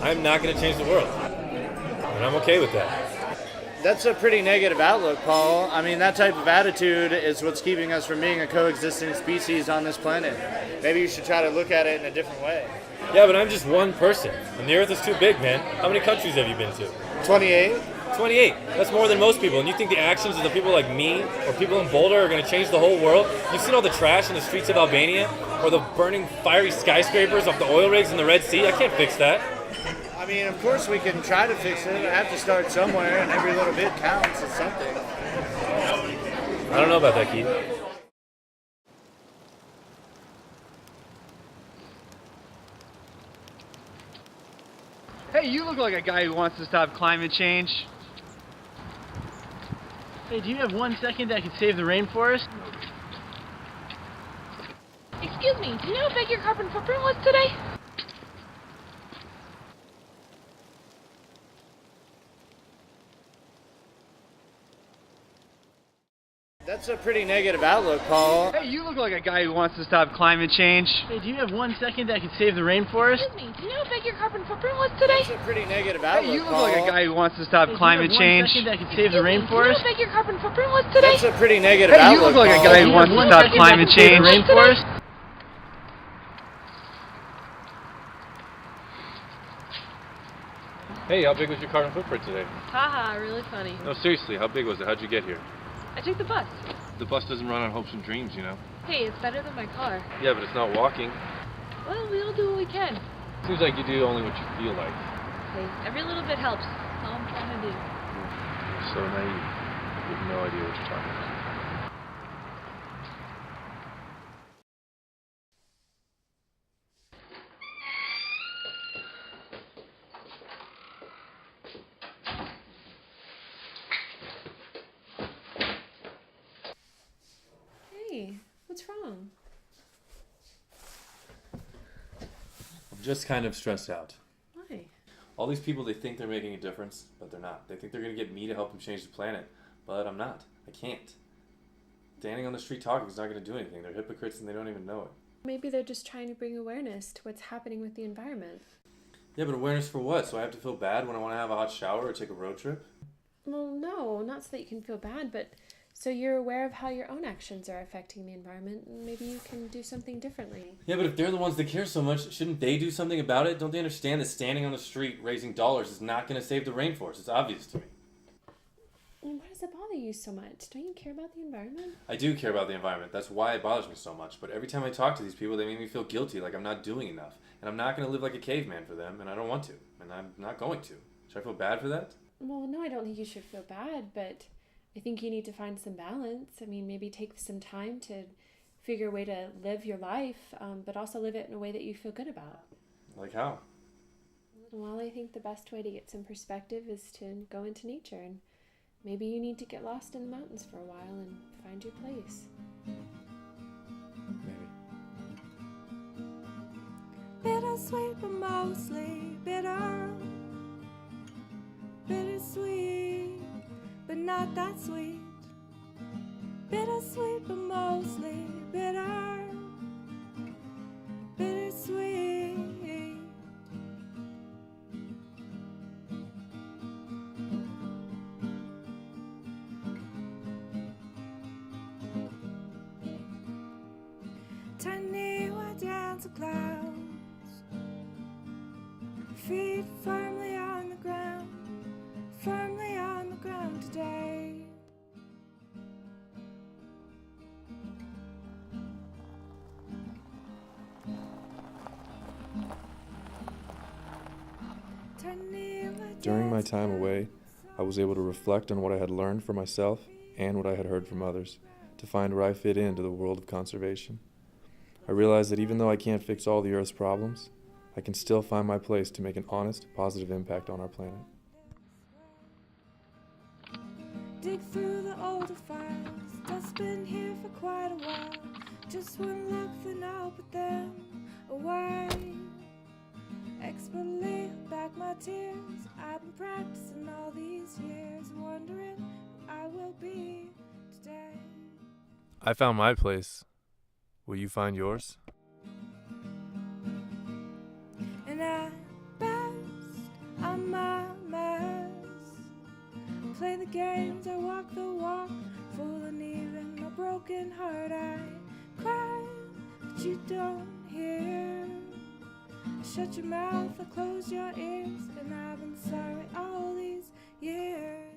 I'm not going to change the world. And I'm okay with that. That's a pretty negative outlook, Paul. I mean, that type of attitude is what's keeping us from being a coexisting species on this planet. Maybe you should try to look at it in a different way. Yeah, but I'm just one person. And the Earth is too big, man. How many countries have you been to? 28? 28. That's more than most people. And you think the actions of the people like me or people in Boulder are going to change the whole world? You've seen all the trash in the streets of Albania? Or the burning fiery skyscrapers off the oil rigs in the Red Sea? I can't fix that. I mean, of course we can try to fix it. I have to start somewhere, and every little bit counts. It's something. I don't know about that, Keith. Hey, you look like a guy who wants to stop climate change. Hey, do you have 1 second that could save the rainforest? Excuse me, do you know how big your carbon footprint was today? That's a pretty negative outlook, Paul. Hey, you look like a guy who wants to stop climate change. Hey, do you have 1 second that could save the rainforest? Excuse me, do you know how big your carbon footprint was today? That's a pretty negative outlook, Hey, you look Paul. like a guy who wants to stop climate change. Excuse That could save the me, do you know rainforest. how big your carbon footprint was today? That's a pretty negative Hey, you outlook, look like a Paul. guy who wants to stop climate change. Rainforest. Hey, how big was your carbon footprint today? Haha, really funny. No, seriously, how big was it? How'd you get here? I took the bus. The bus doesn't run on hopes and dreams, you know? Hey, it's better than my car. Yeah, but it's not walking. Well, we all do what we can. Seems like you do only what you feel like. Hey, every little bit helps. That's all I'm trying to do. You're so naive. You have no idea what you're talking about. Hey, what's wrong? I'm just kind of stressed out. Why? All these people, they think they're making a difference, but they're not. They think they're going to get me to help them change the planet, but I'm not. I can't. Standing on the street talking is not going to do anything. They're hypocrites and they don't even know it. Maybe they're just trying to bring awareness to what's happening with the environment. Yeah, but awareness for what? So I have to feel bad when I want to have a hot shower or take a road trip? Well, no, not so that you can feel bad, but so you're aware of how your own actions are affecting the environment, and maybe you can do something differently. Yeah, but if they're the ones that care so much, shouldn't they do something about it? Don't they understand that standing on the street raising dollars is not going to save the rainforest? It's obvious to me. Well, why does it bother you so much? Don't you care about the environment? I do care about the environment. That's why it bothers me so much. But every time I talk to these people, they make me feel guilty, like I'm not doing enough. And I'm not going to live like a caveman for them, and I don't want to. And I'm not going to. Should I feel bad for that? Well, no, I don't think you should feel bad, but I think you need to find some balance. I mean, maybe take some time to figure a way to live your life, but also live it in a way that you feel good about. Like how? Well, I think the best way to get some perspective is to go into nature, and maybe you need to get lost in the mountains for a while and find your place. Maybe. Bittersweet, but mostly bitter. Bittersweet, but not that sweet. Bittersweet, but mostly bitter. Bittersweet. Tiny white dance of clouds, feet firmly on the ground, firmly on the ground today. During my time away, I was able to reflect on what I had learned for myself and what I had heard from others, to find where I fit into the world of conservation. I realized that even though I can't fix all the Earth's problems, I can still find my place to make an honest, positive impact on our planet. Dig through the older files, that's been here for quite a while. Just one look, then I'll put them away. Expertly back my tears. I've been practicing all these years, wondering what I will be today. I found my place. Will you find yours? And I bet play the games, I walk the walk, fooling even my broken heart. I cry, but you don't hear. I shut your mouth, I close your ears, and I've been sorry all these years.